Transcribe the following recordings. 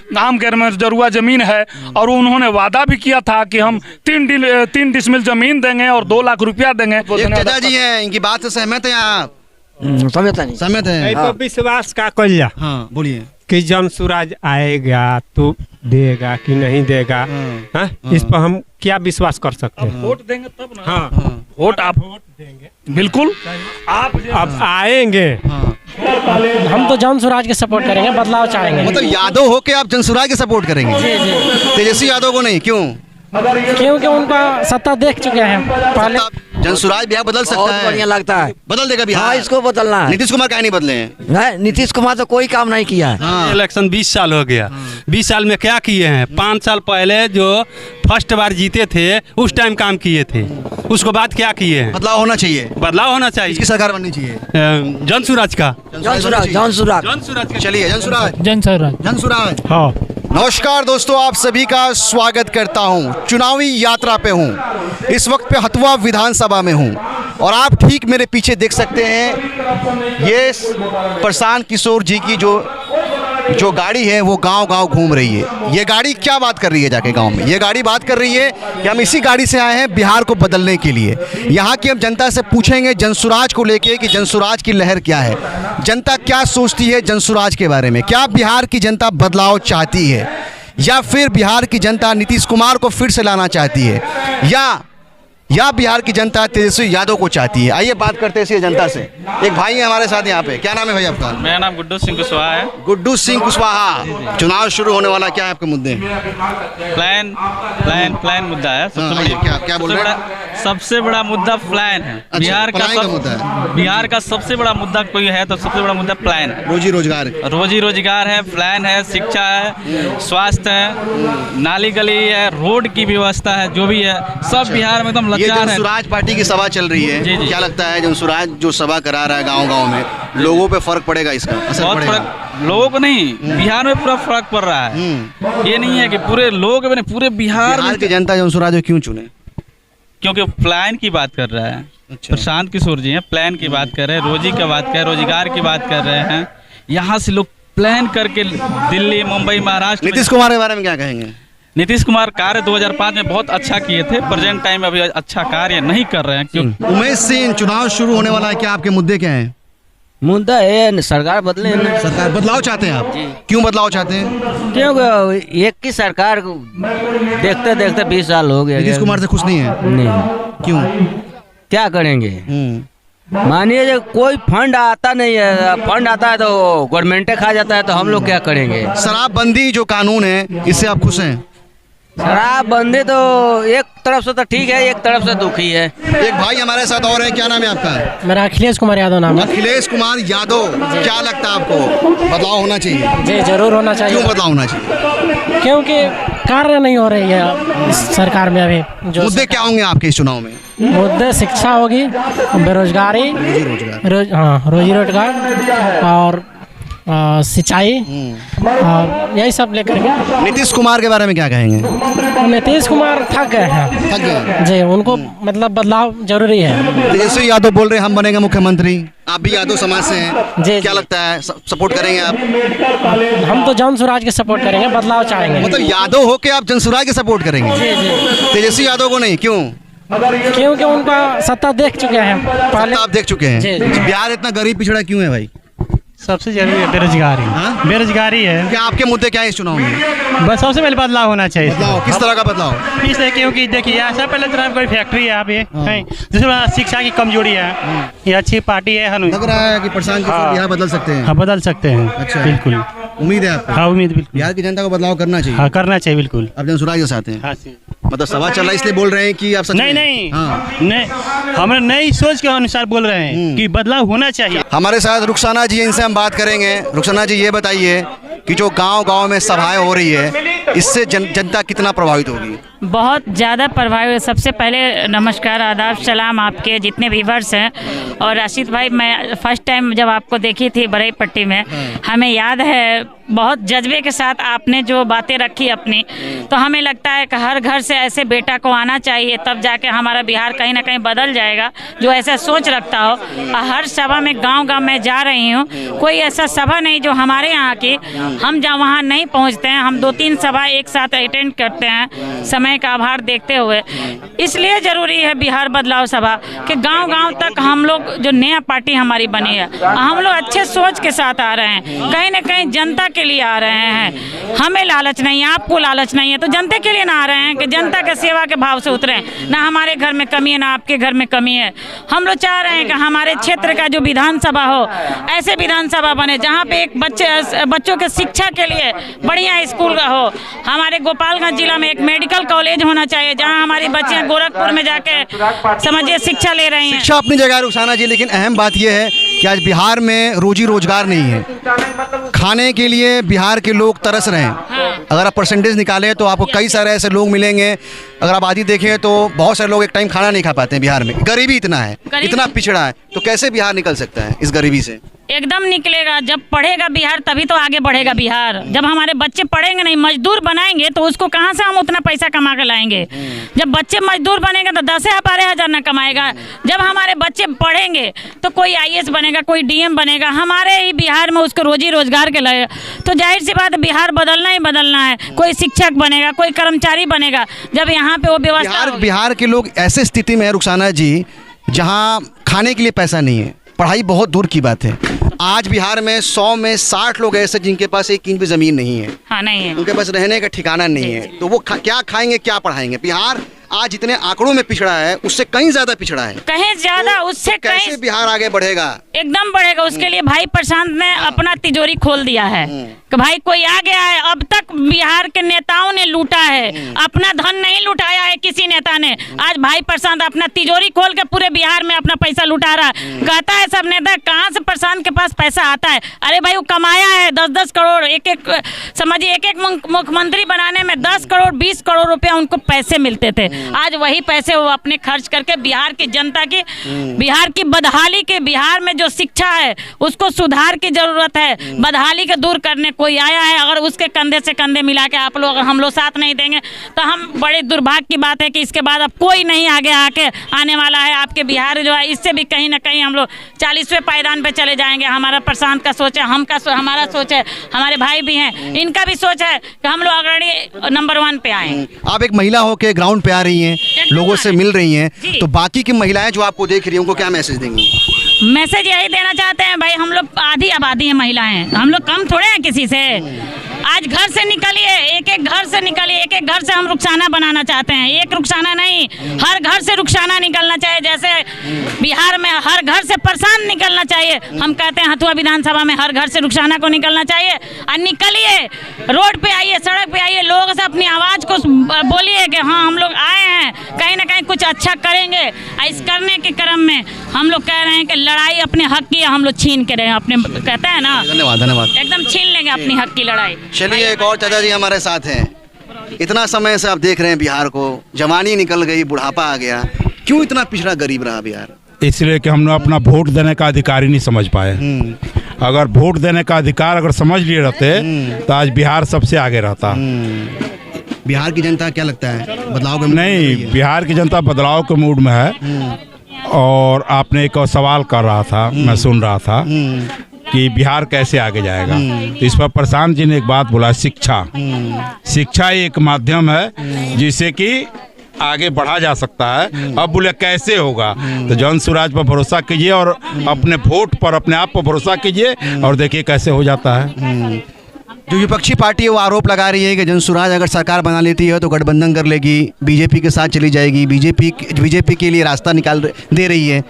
नाम के में जरुआ जमीन है और उन्होंने वादा भी किया था कि हम 3 डिसमिल जमीन देंगे और 2 लाख रुपया देंगे। एक चाचा जी हैं, इनकी बात से सहमत है आप? सहमत है। तो विश्वास का कलिया। हाँ बोलिए। कि जन सूरज आएगा तो देगा कि नहीं देगा, हाँ? इस पर हम क्या विश्वास कर सकते हैं? वोट देंगे तब ना। हाँ वोट आप देंगे बिल्कुल आप अब आएंगे। हम तो जन स्वराज के सपोर्ट करेंगे, बदलाव चाहेंगे। मतलब यादव हो के आप जनसुराज के सपोर्ट करेंगे? जी जी, तेजस्वी यादव को नहीं, क्यों? क्योंकि उनका सत्ता देख चुके हैं पहले। जनसुराज बिहार बदल सकता बहुत है? बढ़िया लगता है। बदल देगा बिहार? हाँ, इसको बदलना है। नीतीश कुमार क्या नहीं बदले हैं? नहीं, नीतीश कुमार तो कोई काम नहीं किया है। हाँ। इलेक्शन 20 साल हो गया। 20 साल में क्या किए हैं? 5 साल पहले जो फर्स्ट बार जीते थे उस टाइम काम किए थे, उसको बाद क्या किए हैं? बदलाव होना चाहिए। बदलाव होना चाहिए। इसकी सरकार बननी चाहिए। जनसुराज का। जनसुराज चलिए जनसुराज। जन स्वराज। जनसुराज। हाँ नमस्कार दोस्तों, आप सभी का स्वागत करता हूं। चुनावी यात्रा पे हूं, इस वक्त पे हथुआ विधानसभा में हूं और आप ठीक मेरे पीछे देख सकते हैं ये प्रशांत किशोर जी की जो गाड़ी है वो गांव-गांव घूम रही है। ये गाड़ी क्या बात कर रही है जाके गांव में? ये गाड़ी बात कर रही है कि हम इसी गाड़ी से आए हैं बिहार को बदलने के लिए। यहाँ की हम जनता से पूछेंगे जनसुराज को लेके कि जनसुराज की लहर क्या है, जनता क्या सोचती है जनसुराज के बारे में। क्या बिहार की जनता बदलाव चाहती है या फिर बिहार की जनता नीतीश कुमार को फिर से लाना चाहती है या बिहार की जनता तेजस्वी यादव को चाहती है? आइए बात करते हैं इसी जनता से। एक भाई है हमारे साथ यहाँ पे। क्या नाम है भाई आपका? मेरा नाम गुड्डू सिंह कुशवाहा है। गुड्डू सिंह कुशवाहा। चुनाव शुरू होने वाला, क्या है आपके मुद्दे? प्लान मुद्दा है सबसे बड़ा। क्या बोल रहे हैं? सबसे बड़ा मुद्दा प्लान है। बिहार का मुद्दा है। बिहार का सबसे बड़ा मुद्दा कोई है तो सबसे बड़ा मुद्दा प्लान है। रोजी रोजगार है, प्लान है, शिक्षा है, स्वास्थ्य है, नाली गली है, रोड की व्यवस्था है, जो भी है सब बिहार में एकदम ये जनसुराज पार्टी की सभा चल रही है। जी। क्या लगता है जनसुराज जो सभा करा रहा है गांव-गांव में, लोगों पे फर्क पड़ेगा? इसका असर बहुत पड़ेगा? फर्क लोगों को नहीं, बिहार में पूरा फर्क पड़ रहा है। ये नहीं है कि पूरे लोग बने, पूरे बिहार में की जनता जनसुराज को क्यों चुने? क्योंकि प्लान की बात कर रहा है। अच्छा। प्रशांत किशोर जी हैं, प्लान की बात कर रहे हैं, रोजी की बात कर रहे हैं, रोजगार की बात कर रहे हैं। यहाँ से लोग प्लान करके दिल्ली, मुंबई, महाराष्ट्र। नीतीश कुमार के बारे में क्या कहेंगे? नीतीश कुमार कार्य 2005 में बहुत अच्छा किए थे, प्रेजेंट टाइम में अभी अच्छा कार्य नहीं कर रहे हैं। क्योंकि उमेश सिंह, चुनाव शुरू होने वाला है, क्या आपके मुद्दे क्या हैं? मुद्दा है सरकार बदले। सरकार बदलाव चाहते हैं आप? क्यों बदलाव चाहते हैं? क्योंकि एक की सरकार देखते देखते 20 साल हो गए। नीतीश कुमार से खुश नहीं है? नहीं। क्यों? क्या करेंगे? मानिए जो कोई फंड आता नहीं है, फंड आता है तो गवर्नमेंट खा जाता है, तो हम लोग क्या करेंगे? शराबबंदी जो कानून है, इससे आप खुश हैं? शराबबंदी तो एक तरफ से तो ठीक है, एक तरफ से दुखी है। एक भाई हमारे साथ और है, क्या नाम है आपका? मेरा अखिलेश कुमार यादव नाम है। अखिलेश कुमार यादव। क्या लगता है आपको बदलाव होना चाहिए? जी जरूर होना चाहिए। क्यों बदलाव होना चाहिए? क्योंकि कार्य नहीं हो रही है इस सरकार में अभी। जो मुद्दे क्या होंगे आपके इस चुनाव में? मुद्दे शिक्षा होगी, बेरोजगारी, रोजी रोजगार और सिंचाई और यही सब लेकर के। नीतीश कुमार के बारे में क्या कहेंगे? नीतीश कुमार थक गए हैं जी, उनको मतलब बदलाव जरूरी है। तेजस्वी यादव बोल रहे हैं हम बनेंगे मुख्यमंत्री। आप भी यादव समाज से हैं जी। क्या लगता है सपोर्ट करेंगे आप? हम तो जन स्वराज के सपोर्ट करेंगे, बदलाव चाहेंगे। मतलब यादव हो के आप जनसुराज के सपोर्ट करेंगे? जी जी, तेजस्वी यादव को नहीं, क्यों? क्योंकि उनका सत्ता देख चुके हैं पहले। आप देख चुके हैं। जी। बिहार इतना गरीब पिछड़ा क्यों है भाई? सबसे जरूरी है बेरोजगारी। हाँ? बेरोजगारी है। क्या आपके मुद्दे क्या है इस चुनाव में? बस सबसे पहले बदलाव होना चाहिए। बदलाव किस तरह का बदलाव? इसलिए क्योंकि देखिए यहाँ से पहले तो कोई फैक्ट्री है यहाँ पे, दूसरा शिक्षा की कमजोरी है। ये अच्छी पार्टी है। लग रहा है कि प्रशांत किशोर बिहार बदल सकते हैं? हाँ बदल सकते हैं। अच्छा। बिल्कुल उम्मीद है आपको? हाँ उम्मीद बिल्कुल। बिहार की जनता को बदलाव करना चाहिए? हाँ करना चाहिए बिल्कुल। आप जनसुराज के साथ हैं? हाँ मतलब सभा चल रहा है इसलिए बोल रहे हैं कि आप सच में? नहीं हाँ। नहीं, हमें नई सोच के अनुसार बोल रहे हैं कि बदलाव होना चाहिए। हमारे साथ रुखसाना जी, इनसे हम बात करेंगे। रुखसाना जी ये बताइए कि जो गांव-गांव में सभाएं हो रही है, इससे जनता कितना प्रभावित होगी? बहुत ज़्यादा प्रभावित। सबसे पहले नमस्कार, आदाब, सलाम आपके जितने व्यूवर्स हैं। और राशिद भाई, मैं फर्स्ट टाइम जब आपको देखी थी बरई पट्टी में, हमें याद है बहुत जज्बे के साथ आपने जो बातें रखी अपनी, तो हमें लगता है कि हर घर से ऐसे बेटा को आना चाहिए, तब जाके हमारा बिहार कहीं ना कहीं बदल जाएगा, जो ऐसा सोच रखता हो। हर सभा में गांव-गांव में जा रही हूँ, कोई ऐसा सभा नहीं जो हमारे यहाँ की, हम जहाँ वहाँ नहीं पहुँचते हैं। हम 2-3 सभा एक साथ अटेंड करते हैं समय का आभार देखते हुए। इसलिए ज़रूरी है बिहार बदलाव सभा कि गांव-गांव तक हम लोग, जो नया पार्टी हमारी बनी है, हम लोग अच्छे सोच के साथ आ रहे हैं, कहीं ना कहीं जनता के लिए आ रहे हैं। हमें लालच नहीं है, आपको लालच नहीं है, तो जनता के लिए ना आ रहे हैं कि जनता के सेवा के भाव से उतरे। ना हमारे घर में कमी है, ना आपके घर में कमी है। हम लोग चाह रहे हैं कि हमारे क्षेत्र का जो विधानसभा हो, ऐसे विधानसभा बने जहाँ पे एक बच्चों के शिक्षा के लिए बढ़िया स्कूल हो। हमारे गोपालगंज जिला में एक मेडिकल कॉलेज होना चाहिए, जहाँ हमारी बच्चियाँ गोरखपुर में जाके समझिए शिक्षा ले रही हैं। शिक्षा अपनी जगह रुखसाना जी, लेकिन अहम बात यह है कि आज बिहार में रोजी रोजगार नहीं है। खाने के लिए बिहार के लोग तरस रहे हैं। अगर आप परसेंटेज निकालें तो आपको कई सारे ऐसे लोग मिलेंगे, अगर आप आबादी देखें तो बहुत सारे लोग एक टाइम खाना नहीं खा पाते हैं बिहार में। गरीबी इतना है, इतना पिछड़ा है, तो कैसे बिहार निकल सकता है इस गरीबी से? एकदम निकलेगा। जब पढ़ेगा बिहार तभी तो आगे बढ़ेगा बिहार। जब हमारे बच्चे पढ़ेंगे नहीं, मजदूर बनाएंगे, तो उसको कहाँ से हम उतना पैसा कमा कर लाएंगे? जब बच्चे मजदूर बनेंगे तो 10,000-12,000 न कमाएगा। जब हमारे बच्चे पढ़ेंगे तो कोई IAS बनेगा, कोई DM बनेगा, हमारे ही बिहार में उसको रोजी रोजगार के लगेगा। तो जाहिर सी बात है बिहार बदलना ही बदलना है। कोई शिक्षक बनेगा, कोई कर्मचारी बनेगा, जब यहाँ पे वो व्यवस्था। बिहार के लोग ऐसे स्थिति में है रुखसाना जी, जहाँ खाने के लिए पैसा नहीं है, पढ़ाई बहुत दूर की बात है। आज बिहार में 100 में 60 लोग ऐसे जिनके पास 1 इंच भी ज़मीन नहीं है। हाँ, नहीं है, उनके पास रहने का ठिकाना नहीं है, तो वो क्या खाएंगे, क्या पढ़ाएंगे? बिहार आज जितने आंकड़ों में पिछड़ा है, उससे कहीं ज्यादा पिछड़ा है, कहीं ज्यादा। उससे कैसे बिहार आगे बढ़ेगा? एकदम बढ़ेगा। उसके लिए भाई प्रशांत ने अपना तिजोरी खोल दिया है कि भाई कोई आ गया है। अब तक बिहार के नेताओं ने लूटा है, अपना धन नहीं लुटाया है किसी नेता ने। आज भाई प्रशांत अपना तिजोरी खोल के पूरे बिहार में अपना पैसा लुटा रहा है। कहता है सब नेता, कहाँ से प्रशांत के पास पैसा आता है? अरे भाई, वो कमाया है 10-10 करोड़, एक समझिए एक मुख्यमंत्री बनाने में 10 करोड़ 20 करोड़ रुपया उनको पैसे मिलते थे। आज वही पैसे वो अपने खर्च करके बिहार की जनता की, बिहार की बदहाली के, बिहार में जो शिक्षा है उसको सुधार की जरूरत है। बदहाली के दूर करने कोई आया है, अगर उसके कंधे से कंधे मिला के आप लोग, हम लोग साथ नहीं देंगे तो हम, बड़े दुर्भाग्य की बात है कि इसके बाद अब कोई नहीं आगे आने वाला है। आपके बिहार जो है, इससे भी कहीं ना कहीं हम लोग 40वें पायदान पे चले जाएंगे। हमारा प्रशांत का सोच है, हमारा सोच है, हमारे भाई भी हैं, इनका भी सोच है कि हम लोग अग्रणी नंबर 1 पे आए। आप एक महिला हो के ग्राउंड पे आ रही हैं, लोगों से मिल रही हैं, तो बाकी की महिलाएं जो आपको देख रही हैं उनको क्या मैसेज देंगी? मैसेज यही देना चाहते हैं भाई, हम लोग आधी आबादी है महिलाएं, हम लोग कम थोड़े हैं किसी से। आज घर से निकलिए, एक घर से निकलिए, एक घर से हम रुखसाना बनाना चाहते हैं। एक रुखसाना नहीं, हर घर से रुखसाना निकलना चाहिए। जैसे बिहार में हर घर से प्रशांत निकलना चाहिए, हम कहते हैं हथुआ विधानसभा में हर घर से रुखसाना को निकलना चाहिए। और निकलिए, रोड पे आइए, सड़क पे आइए, लोगों से अपनी आवाज़ को बोलिए कि हाँ हम लोग आए हैं, कहीं ना कहीं कुछ अच्छा करेंगे। इस करने के क्रम में हम लोग कह रहे हैं कि लड़ाई अपने हक की हम लोग छीन के रहे हैं, अपने कहते हैं ना। धन्यवाद। एकदम छीन लेंगे अपनी हक की लड़ाई। चलिए, एक और चाचा जी हमारे साथ हैं। इतना समय से आप देख रहे हैं बिहार को, जवानी निकल गई, बुढ़ापा आ गया, क्यों इतना पिछड़ा गरीब रहा बिहार? इसलिए कि हम लोग अपना वोट देने का अधिकार ही नहीं समझ पाए। अगर वोट देने का अधिकार अगर समझ लिए रहते तो आज बिहार सबसे आगे रहता। बिहार की जनता क्या लगता है बदलाव के? नहीं, बिहार की जनता बदलाव के मूड में है। और आपने एक और सवाल कर रहा था, मैं सुन रहा था कि बिहार कैसे आगे जाएगा, तो इस पर प्रशांत जी ने एक बात बोला, शिक्षा एक माध्यम है जिससे कि आगे बढ़ा जा सकता है। अब बोले कैसे होगा, तो जन स्वराज पर भरोसा कीजिए और अपने वोट पर, अपने आप पर भरोसा कीजिए और देखिए कैसे हो जाता है। जो विपक्षी पार्टी है वो आरोप लगा रही है कि जन स्वराज अगर सरकार बना लेती है तो गठबंधन कर लेगी, बीजेपी के साथ चली जाएगी, बीजेपी के लिए रास्ता निकाल दे रही है,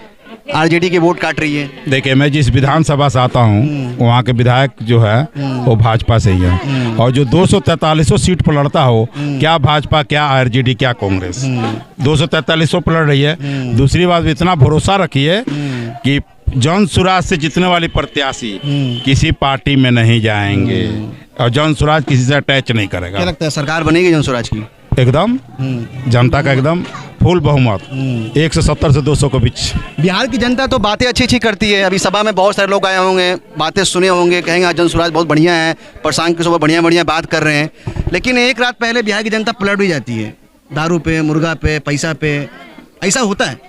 आरजेडी के वोट काट रही है। देखिए, मैं जिस विधानसभा से आता हूँ वहाँ के विधायक जो है वो भाजपा से ही है, और जो 243 सीट पर लड़ता हो, क्या भाजपा, क्या आरजेडी, क्या कांग्रेस, 243 पर लड़ रही है। दूसरी बात, इतना भरोसा रखिए कि जन स्वराज से जीतने वाली प्रत्याशी किसी पार्टी में नहीं जाएंगे और जन स्वराज किसी से अटैच नहीं करेगा। क्या लगता है सरकार बनेगी जन स्वराज की? एकदम जनता का एकदम फुल बहुमत 170 से 200 के बीच। बिहार की जनता तो बातें अच्छी अच्छी करती है। अभी सभा में बहुत सारे लोग आए होंगे, बातें सुने होंगे, कहेंगे जन स्वराज बहुत बढ़िया है, प्रशांत किशोर बढ़िया बढ़िया बात कर रहे हैं। लेकिन एक रात पहले बिहार की जनता पलट भी जाती है, दारू पे, मुर्गा पे, पैसा पे। ऐसा होता है?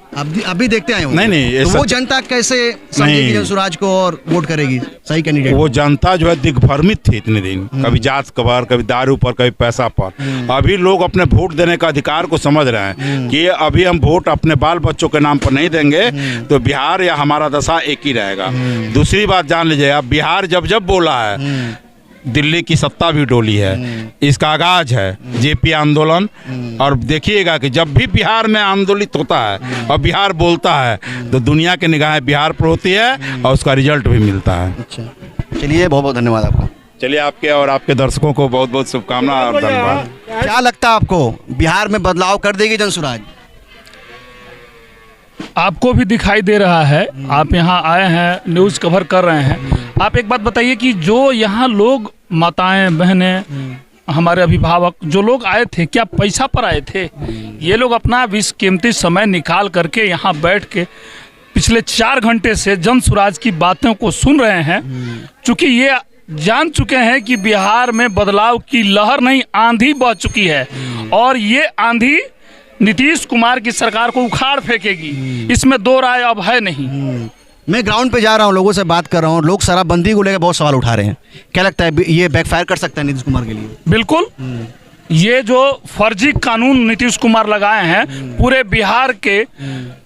अभी देखते आए होंगे। नहीं, तो वो जनता कैसे समझेगी जन स्वराज को और वोट करेगी सही कैंडिडेट? वो जनता जो है दिग्भ्रमित थी इतने दिन, कभी जात पर, कभी दारू पर, कभी पैसा पर। अभी लोग अपने वोट देने का अधिकार को समझ रहे हैं कि अभी हम वोट अपने बाल बच्चों के नाम पर नहीं देंगे तो बिहार या हमारा दशा एक ही रहेगा। दूसरी बात जान लीजिए, अब बिहार जब जब बोला है दिल्ली की सत्ता भी डोली है। इसका आगाज है जेपी आंदोलन, और देखिएगा कि जब भी बिहार में आंदोलित होता है और बिहार बोलता है तो दुनिया की निगाहें बिहार पर होती है और उसका रिजल्ट भी मिलता है। अच्छा, चलिए बहुत बहुत धन्यवाद आपका। चलिए, आपके और आपके दर्शकों को बहुत बहुत शुभकामनाएं और धन्यवाद। क्या लगता है आपको, बिहार में बदलाव कर देगी जन स्वराज? आपको भी दिखाई दे रहा है, आप यहाँ आए हैं, न्यूज़ कवर कर रहे हैं। आप एक बात बताइए कि जो यहाँ लोग, माताएं, बहनें, हमारे अभिभावक जो लोग आए थे, क्या पैसा पर आए थे? ये लोग अपना कीमती समय निकाल करके यहाँ बैठ के पिछले 4 घंटे से जन स्वराज की बातों को सुन रहे हैं। चूँकि ये जान चुके हैं कि बिहार में बदलाव की लहर नहीं, आंधी बह चुकी है और ये आंधी नीतीश कुमार की सरकार को उखाड़ फेंकेगी, इसमें दो राय अब है नहीं। मैं ग्राउंड पे जा रहा हूँ, लोगों से बात कर रहा हूँ, लोग शराबबंदी को लेकर बहुत सवाल उठा रहे हैं। क्या लगता है ये बैकफायर कर सकता है नीतीश कुमार के लिए? बिल्कुल, ये जो फर्जी कानून नीतीश कुमार लगाए हैं, पूरे बिहार के,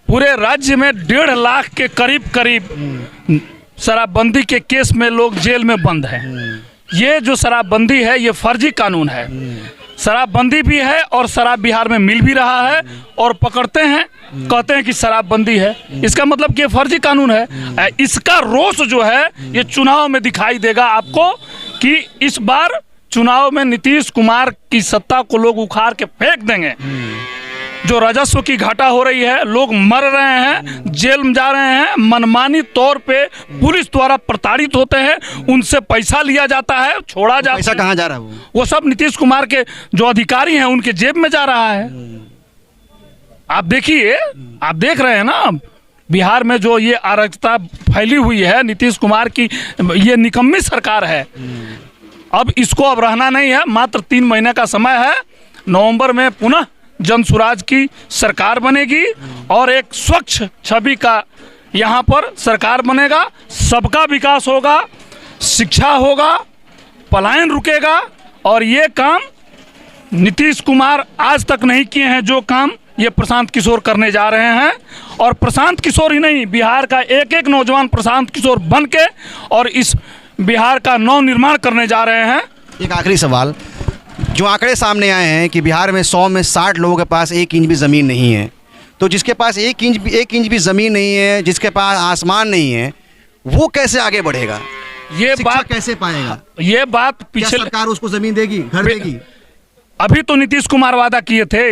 पूरे राज्य में 1.5 लाख के करीब शराबबंदी के केस में लोग जेल में बंद हैं। ये जो शराबबंदी है ये फर्जी कानून है। शराबबंदी भी है और शराब बिहार में मिल भी रहा है और पकड़ते हैं, कहते हैं कि शराबबंदी है। इसका मतलब कि ये फर्जी कानून है। इसका रोष जो है ये चुनाव में दिखाई देगा आपको कि इस बार चुनाव में नीतीश कुमार की सत्ता को लोग उखाड़ के फेंक देंगे। जो राजस्व की घाटा हो रही है, लोग मर रहे हैं, जेल में जा रहे हैं, मनमानी तौर पे पुलिस द्वारा प्रताड़ित होते हैं, उनसे पैसा लिया जाता है, छोड़ा जाता है। पैसा कहाँ जा रहा है? वो सब नीतीश कुमार के जो अधिकारी हैं उनके जेब में जा रहा है। आप देखिए, आप देख रहे हैं ना बिहार में जो ये अराजकता फैली हुई है, नीतीश कुमार की ये निकम्मी सरकार है। अब इसको अब रहना नहीं है, मात्र 3 महीने का समय है। नवंबर में पुनः जन स्वराज की सरकार बनेगी और एक स्वच्छ छवि का यहाँ पर सरकार बनेगा। सबका विकास होगा, शिक्षा होगा, पलायन रुकेगा और ये काम नीतीश कुमार आज तक नहीं किए हैं जो काम ये प्रशांत किशोर करने जा रहे हैं। और प्रशांत किशोर ही नहीं, बिहार का एक एक नौजवान प्रशांत किशोर बन के और इस बिहार का नव निर्माण करने जा रहे हैं। एक आखिरी सवाल, जो आंकड़े सामने आए हैं कि बिहार में 100 में 60 लोगों के पास 1 इंच भी ज़मीन नहीं है, तो जिसके पास 1 इंच भी ज़मीन नहीं है, जिसके पास आसमान नहीं है, वो कैसे आगे बढ़ेगा? ये बात कैसे पाएगा? ये बात पिछले सरकार उसको ज़मीन देगी, घर देगी? अभी तो नीतीश कुमार वादा किए थे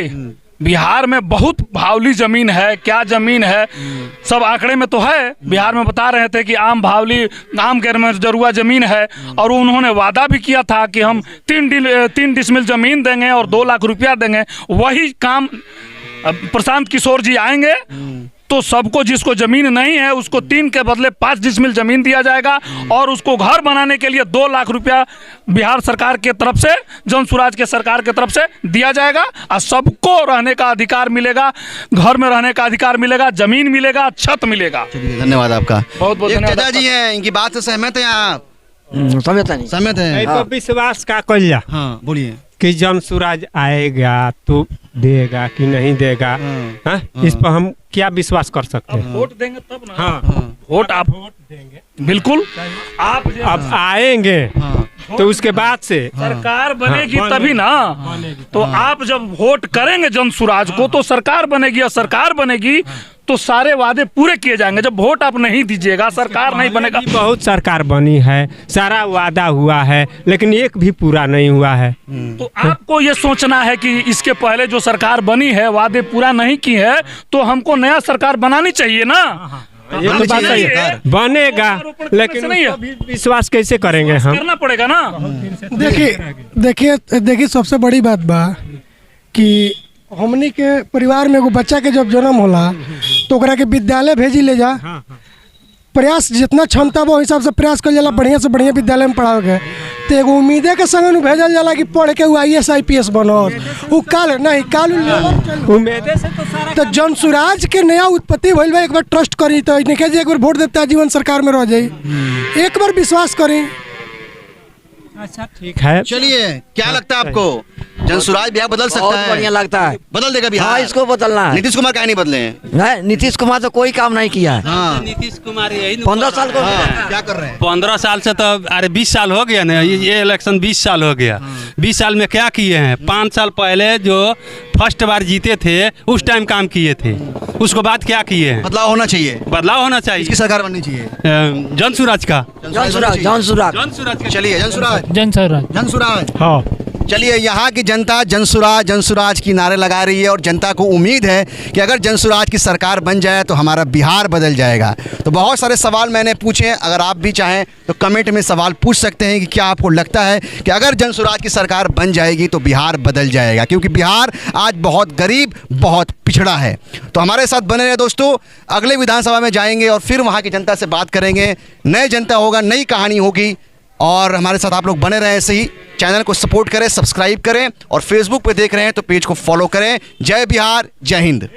बिहार में बहुत भावली जमीन है। क्या जमीन है सब आंकड़े में तो है। बिहार में बता रहे थे कि आम भावली, आम के जरुआ जमीन है और उन्होंने वादा भी किया था कि हम 3 डिसमिल जमीन देंगे और 2 लाख रुपया देंगे। वही काम प्रशांत किशोर जी आएंगे तो सबको, जिसको जमीन नहीं है उसको 3 के बदले 5 डिसमिल जमीन दिया जाएगा और उसको घर बनाने के लिए 2 लाख रुपया बिहार सरकार के तरफ से, जन स्वराज के सरकार के तरफ से दिया जाएगा और सबको रहने का अधिकार मिलेगा, घर में रहने का अधिकार मिलेगा, जमीन मिलेगा, छत मिलेगा। धन्यवाद आपका। बहुत बहुत धन्यवाद। चाचा जी हैं, इनकी बात से सहमत हैं आप? सहमत है। तो विश्वास का कल्ला। हाँ बोलिए। कि जन स्वराज आएगा तो देगा कि नहीं देगा, इस पर हम क्या विश्वास कर सकते हैं? वोट देंगे तब ना। हाँ, वोट आप देंगे बिल्कुल। आप अब आएंगे तो उसके बाद से सरकार बनेगी तभी ना। तो आप जब वोट करेंगे जन स्वराज को तो सरकार बनेगी और सरकार बनेगी तो सारे वादे पूरे किए जाएंगे। जब वोट आप नहीं दीजिएगा, सरकार नहीं बनेगा। बहुत सरकार बनी है, सारा वादा हुआ है, लेकिन एक भी पूरा नहीं हुआ है। तो आपको ये सोचना है कि इसके पहले जो सरकार बनी है वादे पूरा नहीं की है, तो हमको नया सरकार बनानी चाहिए ना। ये तो बात सही है, बनेगा, लेकिन विश्वास कैसे करेंगे हम? करना पड़ेगा ना। देखिए सबसे बड़ी बात बा कि हमनी के परिवार में एगो बच्चा के जब जन्म होला तो ओकरा के विद्यालय भेजी ले जा, प्रयास जितना क्षमता बा हिसाब से प्रयास कल जाला बढ़िया से बढ़िया विद्यालय में पढ़ावे के, तो एगो उम्मीदे के संग भेजल जाला कि पढ़ के वो IAS IPS बनत, वो काल नहीं काल उम्मीदें से तो सारा तो जन सुराज के नया उत्पत्ति भइल बा, एक बार ट्रस्ट करी तो इनके जे एक बार वोट देता जीवन सरकार में रह जाई, एक बार विश्वास करी। अच्छा ठीक है। चलिए, क्या लगता है आपको जनसुराज बिहार बदल सकता है? बढ़िया लगता है, बदल देगा बिहार? हाँ इसको बदलना है। नीतीश कुमार काहे नहीं बदले हैं? नहीं, नीतीश कुमार तो कोई काम नहीं किया है। हाँ, नीतीश कुमार यही 15 साल को क्या कर रहे हैं? 15 साल से तो अरे 20 साल हो गया ना, ये इलेक्शन 20 साल हो गया। 20 साल में क्या किए हैं? 5 साल पहले जो फर्स्ट बार जीते थे उस टाइम काम किए थे, उसको बाद क्या किए हैं? बदलाव होना चाहिए, बदलाव होना चाहिए। इसकी सरकार बननी चाहिए, जनसुराज का। जनसुराज चलिए जनसुराज जनसुराज हाँ चलिए, यहाँ की जनता जनसुराज जनसुराज की नारे लगा रही है और जनता को उम्मीद है कि अगर जनसुराज की सरकार बन जाए तो हमारा बिहार बदल जाएगा। तो बहुत सारे सवाल मैंने पूछे, अगर आप भी चाहें तो कमेंट में सवाल पूछ सकते हैं कि क्या आपको लगता है कि अगर जनसुराज की सरकार बन जाएगी तो बिहार बदल जाएगा, क्योंकि बिहार आज बहुत गरीब बहुत पिछड़ा है। तो हमारे साथ बने रहे दोस्तों, अगले विधानसभा में जाएंगे और फिर वहाँ की जनता से बात करेंगे, नए जनता होगा, नई कहानी होगी। और हमारे साथ आप लोग बने रहें ऐसे ही, चैनल को सपोर्ट करें, सब्सक्राइब करें और फेसबुक पे देख रहे हैं तो पेज को फॉलो करें। जय बिहार, जय हिंद।